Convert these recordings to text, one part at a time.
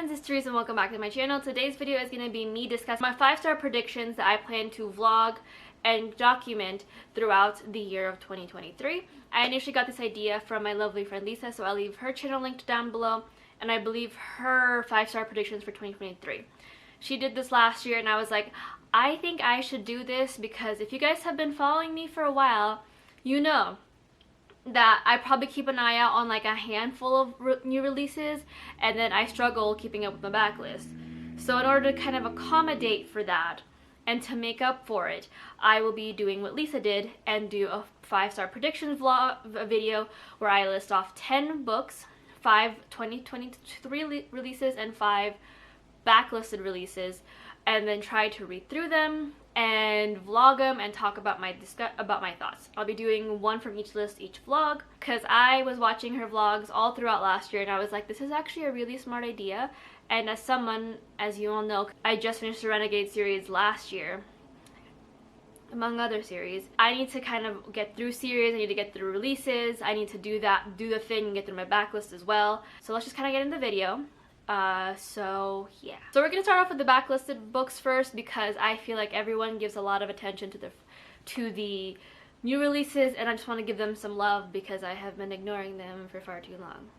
friends, it's Therese and welcome back to my channel. Today's video is going to be me discussing my 5-star predictions that I plan to vlog and document throughout the year of 2023. I initially got this idea from my lovely friend Lisa, so I'll leave her channel linked down below, and I believe her 5-star predictions for 2023. She did this last year and I was like, I think I should do this because if you guys have been following me for a while, you know that I probably keep an eye out on like a handful of new releases, and then I struggle keeping up with my backlist. So in order to kind of accommodate for that and to make up for it, I will be doing what Lisa did and do a 5-star predictions vlog video where I list off 10 books, 5 2023 releases and 5 backlisted releases, and then try to read through them and vlog them and talk about my thoughts. I'll be doing one from each list each vlog because I was watching her vlogs all throughout last year and I was like, this is actually a really smart idea. And as someone, as you all know, I just finished the Renegade series last year, among other series. I need to kind of get through series, I need to get through releases, I need to do the thing and get through my backlist as well. So let's just kind of get into the video. So yeah. So we're gonna start off with the backlisted books first because I feel like everyone gives a lot of attention to the new releases, and I just want to give them some love because I have been ignoring them for far too long.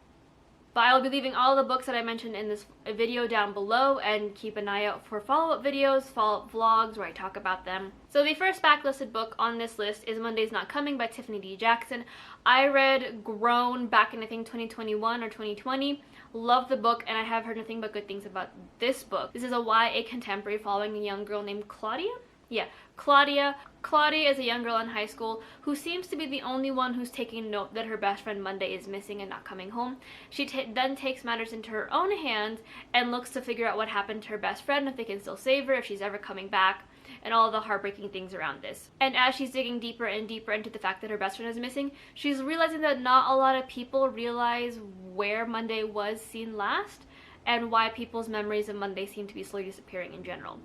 But I will be leaving all the books that I mentioned in this video down below, and keep an eye out for follow-up videos, follow-up vlogs where I talk about them. So the first backlisted book on this list is Monday's Not Coming by Tiffany D. Jackson. I read Grown back in I think 2021 or 2020. Love the book, and I have heard nothing but good things about this book. This is a YA contemporary following a young girl named Claudia. Yeah, Claudia. Claudia is a young girl in high school who seems to be the only one who's taking note that her best friend Monday is missing and not coming home. She then takes matters into her own hands and looks to figure out what happened to her best friend, if they can still save her, if she's ever coming back, and all the heartbreaking things around this. And as she's digging deeper and deeper into the fact that her best friend is missing, she's realizing that not a lot of people realize where Monday was seen last and why people's memories of Monday seem to be slowly disappearing in general.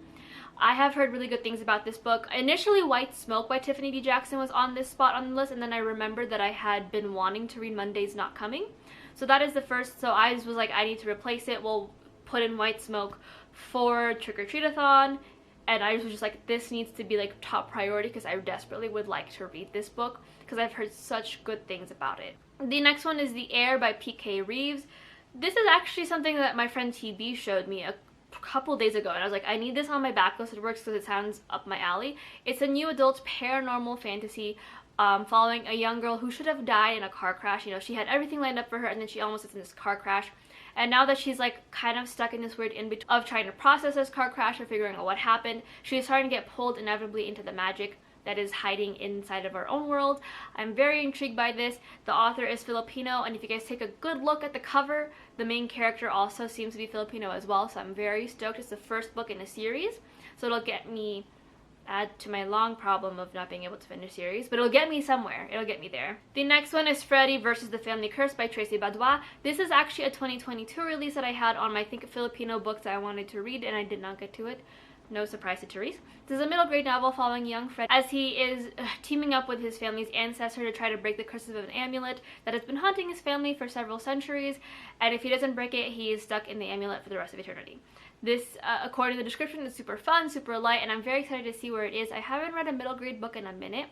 I have heard really good things about this book. Initially, White Smoke by Tiffany D. Jackson was on this spot on the list, and then I remembered that I had been wanting to read Monday's Not Coming. So that is the first, so I was like, I need to replace it. We'll put in White Smoke for Trick or Treat-a-thon, and I was just like, this needs to be like top priority because I desperately would like to read this book because I've heard such good things about it. The next one is The Air by P.K. Reeves. This is actually something that my friend TB showed me a couple days ago, and I was like, I need this on my backlist. It works because it sounds up my alley. It's a new adult paranormal fantasy following a young girl who should have died in a car crash. You know, she had everything lined up for her, and then she almost gets in this car crash. And now that she's like kind of stuck in this weird in-between of trying to process this car crash or figuring out what happened, she's starting to get pulled inevitably into the magic that is hiding inside of our own world. I'm very intrigued by this. The author is Filipino, and if you guys take a good look at the cover, the main character also seems to be Filipino as well, so I'm very stoked. It's the first book in a series, so it'll get me, add to my long problem of not being able to finish series, but it'll get me somewhere. It'll get me there. The next one is Freddy vs. the Family Curse by Tracy Badwa. This is actually a 2022 release that I had on my Filipino books that I wanted to read, and I did not get to it. No surprise to Therese. This is a middle grade novel following young Fred as he is teaming up with his family's ancestor to try to break the curses of an amulet that has been haunting his family for several centuries, and if he doesn't break it, he is stuck in the amulet for the rest of eternity. This, according to the description, is super fun, super light, and I'm very excited to see where it is. I haven't read a middle grade book in a minute,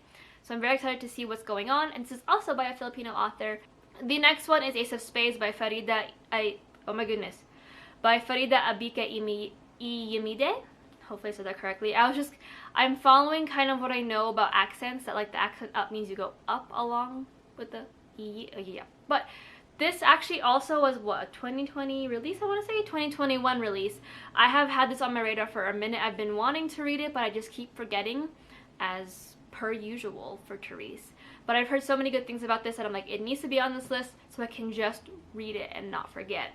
so I'm very excited to see what's going on, and this is also by a Filipino author. The next one is Ace of Spades by Farida Abike Iyemide. Hopefully I said that correctly. I'm following kind of what I know about accents, that like the accent up means you go up along with the yeah. But this actually also was what, a 2020 release, I want to say? 2021 release. I have had this on my radar for a minute. I've been wanting to read it, but I just keep forgetting, as per usual for Therese. But I've heard so many good things about this that I'm like, it needs to be on this list so I can just read it and not forget.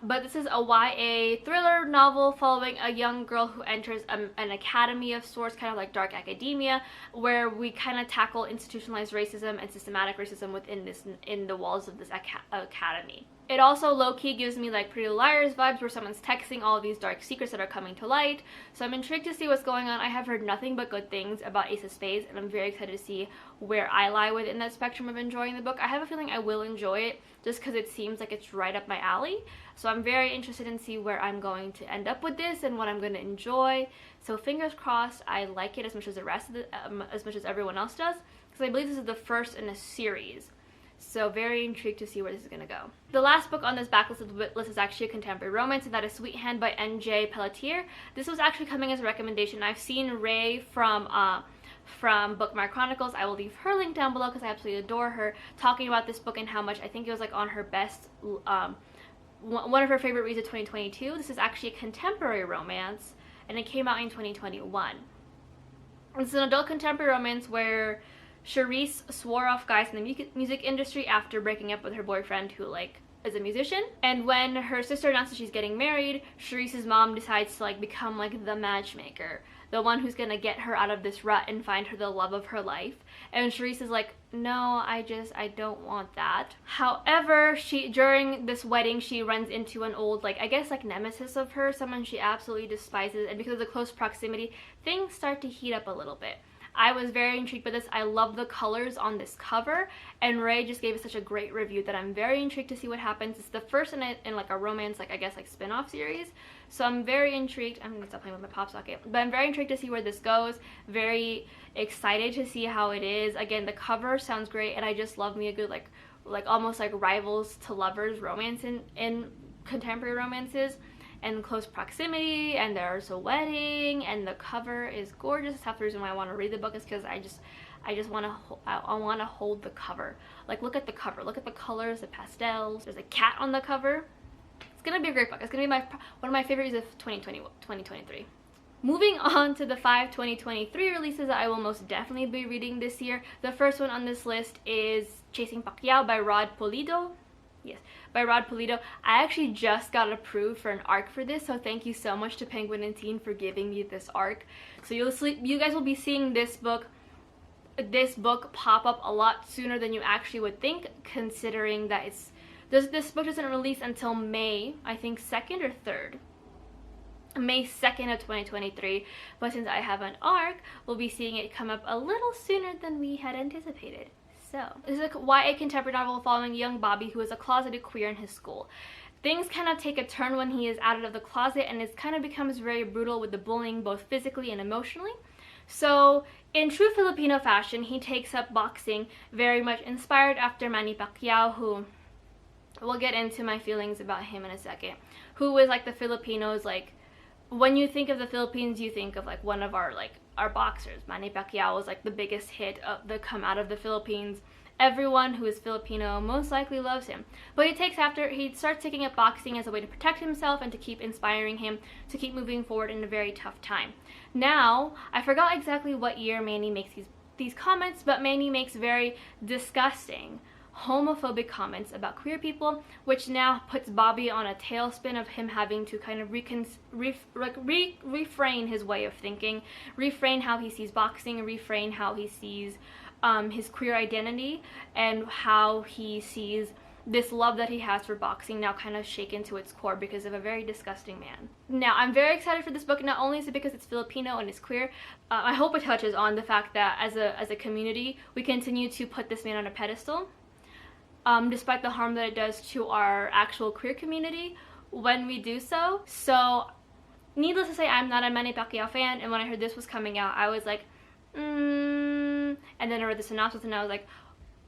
But this is a YA thriller novel following a young girl who enters an academy of sorts, kind of like dark academia, where we kind of tackle institutionalized racism and systematic racism within the walls of this academy. It also low-key gives me like Pretty Little Liars vibes, where someone's texting all of these dark secrets that are coming to light. So I'm intrigued to see what's going on. I have heard nothing but good things about Ace of Spades, and I'm very excited to see where I lie within that spectrum of enjoying the book. I have a feeling I will enjoy it just because it seems like it's right up my alley. So I'm very interested in see where I'm going to end up with this and what I'm going to enjoy. So fingers crossed I like it as much as the rest of the, as much as everyone else does, because I believe this is the first in a series. So very intrigued to see where this is going to go. The last book on this backlist is actually a contemporary romance, and that is Sweet Hand by N.J. Pelletier. This was actually coming as a recommendation. I've seen Ray from Bookmark Chronicles. I will leave her link down below because I absolutely adore her, talking about this book and how much I think it was like on her best, one of her favorite reads of 2022. This is actually a contemporary romance, and it came out in 2021. It's an adult contemporary romance where Charisse swore off guys in the music industry after breaking up with her boyfriend, who like is a musician. And when her sister announces she's getting married, Charisse's mom decides to like become like the matchmaker, the one who's gonna get her out of this rut and find her the love of her life. And Charisse is like, no, I don't want that. However, during this wedding, she runs into an old, like, I guess like nemesis of hers, someone she absolutely despises, and because of the close proximity, things start to heat up a little bit. I was very intrigued by this. I love the colors on this cover, and Ray just gave it such a great review that I'm very intrigued to see what happens. It's the first in like a romance, like I guess like spin-off series, so I'm very intrigued. I'm gonna stop playing with my pop socket, but I'm very intrigued to see where this goes. Very excited to see how it is. Again, the cover sounds great, and I just love me a good like almost like rivals to lovers romance in contemporary romances. And close proximity, and there's a wedding, and the cover is gorgeous. That's half the reason why I want to read the book, is because I just want to hold the cover. Like, look at the cover, look at the colors, the pastels. There's a cat on the cover. It's gonna be a great book. It's gonna be one of my favorites of 2023. Moving on to the 5 2023 releases that I will most definitely be reading this year. The first one on this list is Chasing Pacquiao by Rod Pulido. Yes, by Rod Pulido. I actually just got approved for an arc for this, so thank you so much to Penguin and Teen for giving me this arc. So you guys will be seeing this book pop up a lot sooner than you actually would think, considering that this book doesn't release until May, I think 2nd or 3rd. May 2nd of 2023, but since I have an arc, we'll be seeing it come up a little sooner than we had anticipated. So, this is a YA contemporary novel following young Bobby, who is a closeted queer in his school. Things kind of take a turn when he is out of the closet, and it kind of becomes very brutal with the bullying, both physically and emotionally. So, in true Filipino fashion, he takes up boxing, very much inspired after Manny Pacquiao, who, we'll get into my feelings about him in a second, who is like the Filipinos, like, when you think of the Philippines, you think of like one of our boxers. Manny Pacquiao was like the biggest hit that come out of the Philippines. Everyone who is Filipino most likely loves him. But he starts taking up boxing as a way to protect himself and to keep inspiring him to keep moving forward in a very tough time. Now, I forgot exactly what year Manny makes these comments, but Manny makes very disgusting homophobic comments about queer people, which now puts Bobby on a tailspin of him having to kind of refrain his way of thinking, refrain how he sees boxing, refrain how he sees his queer identity, and how he sees this love that he has for boxing now kind of shaken to its core because of a very disgusting man. Now, I'm very excited for this book. Not only is it because it's Filipino and it's queer, I hope it touches on the fact that as a community, we continue to put this man on a pedestal. Despite the harm that it does to our actual queer community when we do so. So, needless to say, I'm not a Manny Pacquiao fan, and when I heard this was coming out, I was like, and then I read the synopsis and I was like,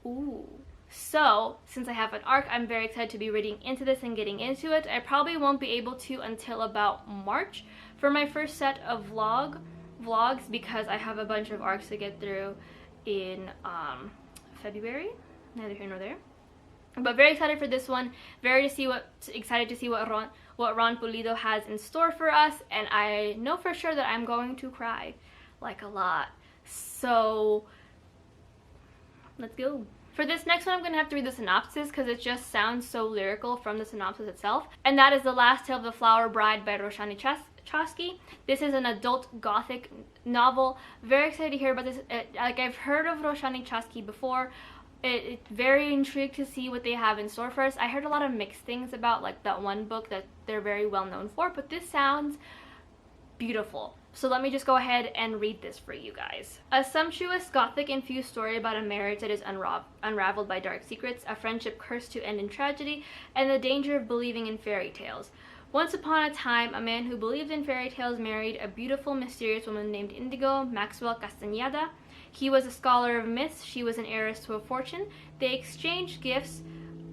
ooh. So, since I have an arc, I'm very excited to be reading into this and getting into it. I probably won't be able to until about March for my first set of vlogs, because I have a bunch of arcs to get through in February. Neither here nor there. But very excited for this one. Excited to see what Ron Pulido has in store for us, and I know for sure that I'm going to cry like a lot. So let's go. For this next one, I'm going to have to read the synopsis because it just sounds so lyrical from the synopsis itself. And that is The Last Tale of the Flower Bride by Roshani Chosky. This is an adult gothic novel. Very excited to hear about this. Like, I've heard of Roshani Chosky before. Very intrigued to see what they have in store for us. I heard a lot of mixed things about like that one book that they're very well known for, but this sounds beautiful. So let me just go ahead and read this for you guys. A sumptuous gothic-infused story about a marriage that is unraveled by dark secrets, a friendship cursed to end in tragedy, and the danger of believing in fairy tales. Once upon a time, a man who believed in fairy tales married a beautiful, mysterious woman named Indigo Maxwell Castañeda. He was a scholar of myths, she was an heiress to a fortune. They exchanged gifts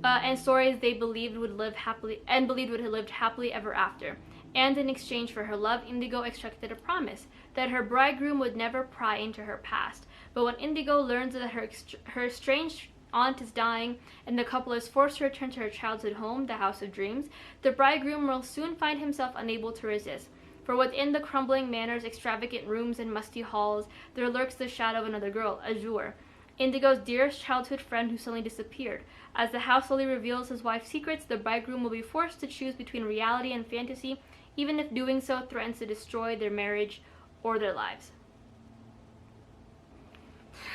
and stories they believed would live happily ever after. And in exchange for her love, Indigo extracted a promise that her bridegroom would never pry into her past. But when Indigo learns that her estranged aunt is dying and the couple is forced to return to her childhood home, the House of Dreams, the bridegroom will soon find himself unable to resist. For within the crumbling manor's extravagant rooms and musty halls, there lurks the shadow of another girl, Azure, Indigo's dearest childhood friend who suddenly disappeared. As the house slowly reveals his wife's secrets, the bridegroom will be forced to choose between reality and fantasy, even if doing so threatens to destroy their marriage or their lives.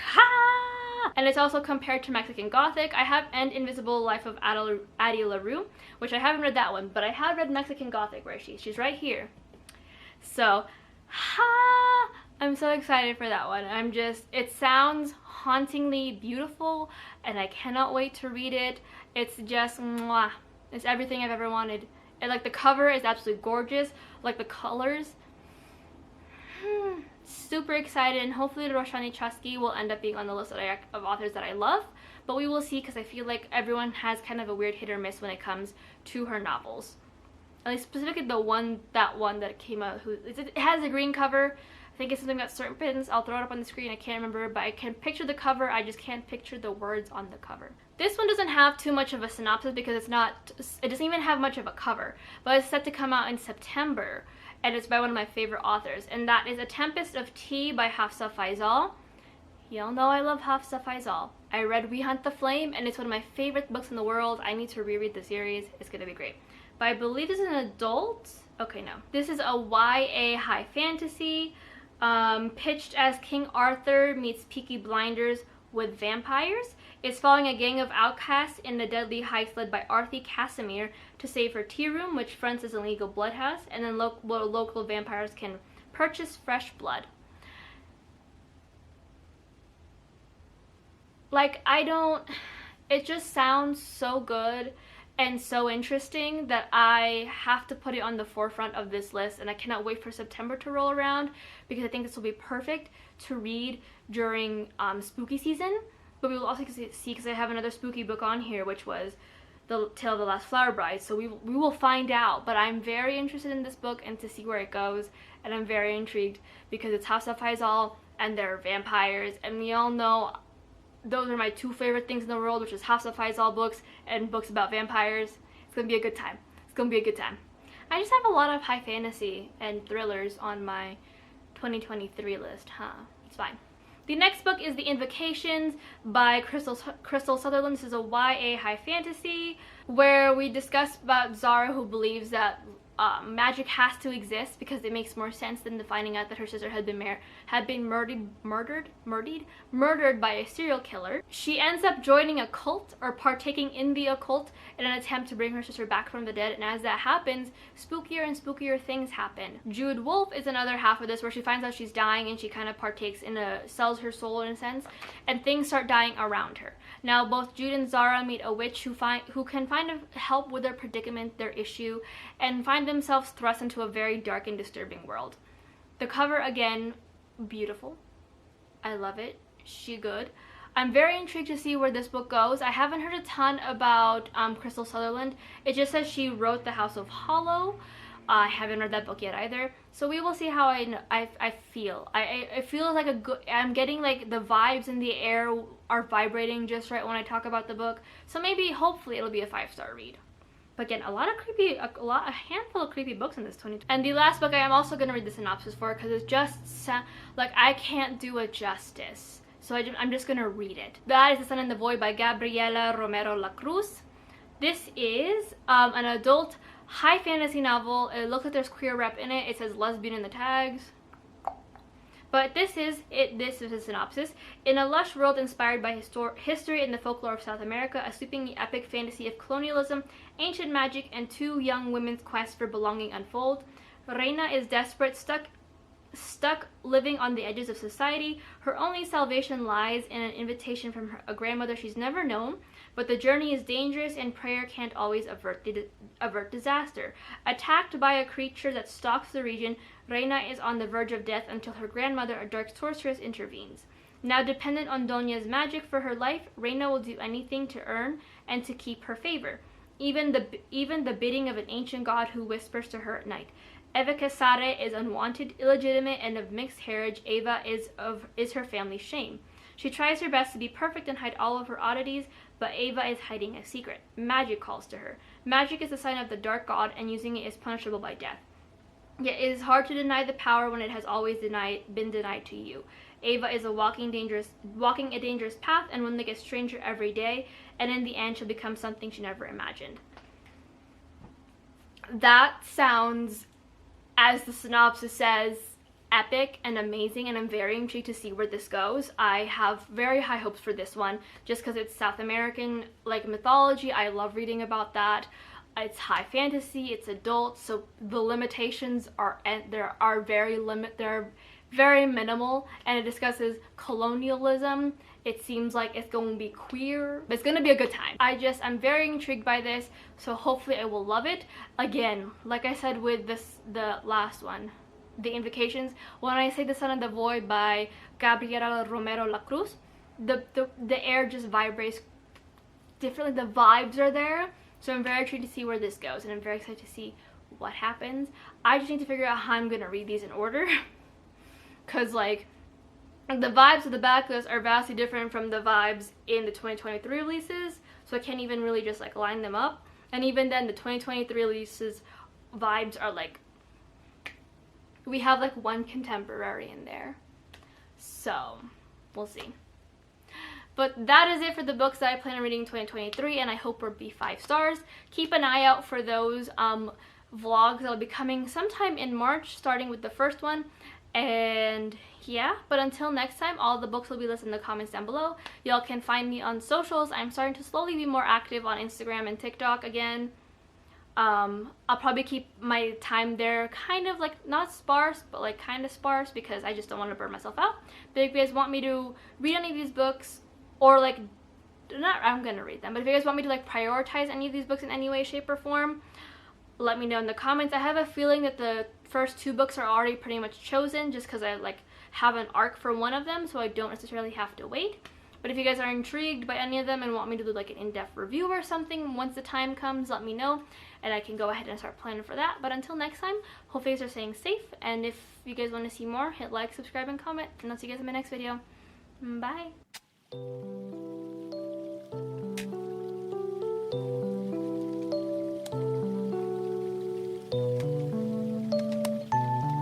Ha! And it's also compared to Mexican Gothic. I have And Invisible Life of Addie LaRue, which I haven't read that one, but I have read Mexican Gothic, where she's right here. So, ha! I'm so excited for that one. It sounds hauntingly beautiful, and I cannot wait to read it. It's just, mwah. It's everything I've ever wanted. And like the cover is absolutely gorgeous, like the colors. Super excited, and hopefully Roshani Chusky will end up being on the list of authors that I love, but we will see, because I feel like everyone has kind of a weird hit or miss when it comes to her novels. At least specifically that one that came out, it has a green cover. I think it's something about serpents. I'll throw it up on the screen, I can't remember, but I can picture the cover, I just can't picture the words on the cover. This one doesn't have too much of a synopsis because it doesn't even have much of a cover, but it's set to come out in September, and it's by one of my favorite authors, and that is A Tempest of Tea by Hafsa Faizal. Y'all know I love Hafsa Faizal. I read We Hunt the Flame, and it's one of my favorite books in the world. I need to reread the series. It's gonna be great. But I believe this is an adult? Okay, no. This is a YA high fantasy, pitched as King Arthur meets Peaky Blinders with vampires. It's following a gang of outcasts in the deadly heist led by Arthur Casimir to save her tea room, which fronts as an illegal bloodhouse, and then local vampires can purchase fresh blood. Like, it just sounds so good and so interesting that I have to put it on the forefront of this list, and I cannot wait for September to roll around, because I think this will be perfect to read during spooky season. But we will also see, because I have another spooky book on here, which was The Tale of the Last Flower Bride, so we will find out. But I'm very interested in this book and to see where it goes, and I'm very intrigued because it's Hafsa Faizal and they're vampires, and we all know those are my two favorite things in the world, which is Hafsa Faizal books and books about vampires. It's gonna be a good time. It's gonna be a good time. I just have a lot of high fantasy and thrillers on my 2023 list, huh? It's fine. The next book is The Invocations by Crystal Sutherland. This is a YA high fantasy where we discuss about Zara, who believes that magic has to exist because it makes more sense than finding out that her sister had been murdered by a serial killer. She ends up joining a cult, or partaking in the occult, in an attempt to bring her sister back from the dead, and as that happens, spookier and spookier things happen. Jude Wolf is another half of this, where she finds out she's dying and she kind of partakes in sells her soul in a sense, and things start dying around her. Now both Jude and Zara meet a witch who can find help with their predicament, their issue, and find themselves thrust into a very dark and disturbing world. The cover, again, beautiful. I love it. She good. I'm very intrigued to see where this book goes. I haven't heard a ton about Crystal Sutherland. It just says she wrote The House of Hollow. I haven't read that book yet either, so we will see how I feel. I feel like I'm getting like the vibes in the air are vibrating just right when I talk about the book. So maybe, hopefully, it'll be a 5-star read. But again, a handful of creepy books in this 2020. And the last book I am also going to read the synopsis for, because it's just like I can't do it justice. So I'm just going to read it. That is The Sun and the Void by Gabriela Romero La Cruz. This is an adult high fantasy novel. It looks like there's queer rep in it. It says lesbian in the tags. But this is a synopsis. In a lush world inspired by history and the folklore of South America, a sweepingly epic fantasy of colonialism, ancient magic, and two young women's quest for belonging unfold. Reina is desperate, stuck living on the edges of society. Her only salvation lies in an invitation from a grandmother she's never known, but the journey is dangerous and prayer can't always avert disaster. Attacked by a creature that stalks the region, Reina is on the verge of death until her grandmother, a dark sorceress, intervenes. Now dependent on Donya's magic for her life, Reina will do anything to earn and to keep her favor, even the bidding of an ancient god who whispers to her at night. Eva Casare is unwanted, illegitimate, and of mixed heritage. Eva is her family's shame. She tries her best to be perfect and hide all of her oddities, but Eva is hiding a secret. Magic calls to her. Magic is a sign of the dark god, and using it is punishable by death. Yet it is hard to deny the power when it has always been denied to you. Eva is walking a dangerous path, and one that gets stranger every day, and in the end she'll become something she never imagined. That sounds, as the synopsis says, epic and amazing, and I'm very intrigued to see where this goes. I have very high hopes for this one, just because it's South American mythology. I love reading about that. It's high fantasy, it's adult, so the limitations are very minimal, and it discusses colonialism. It seems like it's going to be queer, but it's going to be a good time. I'm very intrigued by this, so hopefully I will love it. Again, like I said with the last one, The Invocations, when I say The Son of the Void by Gabriela Romero La Cruz, the air just vibrates differently. The vibes are there, so I'm very intrigued to see where this goes, and I'm very excited to see what happens. I just need to figure out how I'm going to read these in order, because the vibes of the backlist are vastly different from the vibes in the 2023 releases, so I can't even really just line them up. And even then, the 2023 releases vibes are we have one contemporary in there, so we'll see. But that is it for the books that I plan on reading in 2023, and I hope will be 5 stars. Keep an eye out for those vlogs that will be coming sometime in March, starting with the first one. And yeah, but until next time, all the books will be listed in the comments down below. Y'all can find me on socials. I'm starting to slowly be more active on Instagram and TikTok again. I'll probably keep my time there kind of not sparse, but kind of sparse, because I just don't want to burn myself out. But if you guys want me to read any of these books, or I'm gonna read them, but if you guys want me to prioritize any of these books in any way, shape, or form, let me know in the comments. I have a feeling that the first 2 books are already pretty much chosen, just because I have an arc for one of them, so I don't necessarily have to wait. But if you guys are intrigued by any of them and want me to do an in-depth review or something once the time comes, let me know, and I can go ahead and start planning for that. But until next time, hope you guys are staying safe, and if you guys want to see more, hit like, subscribe, and comment, and I'll see you guys in my next video. Bye!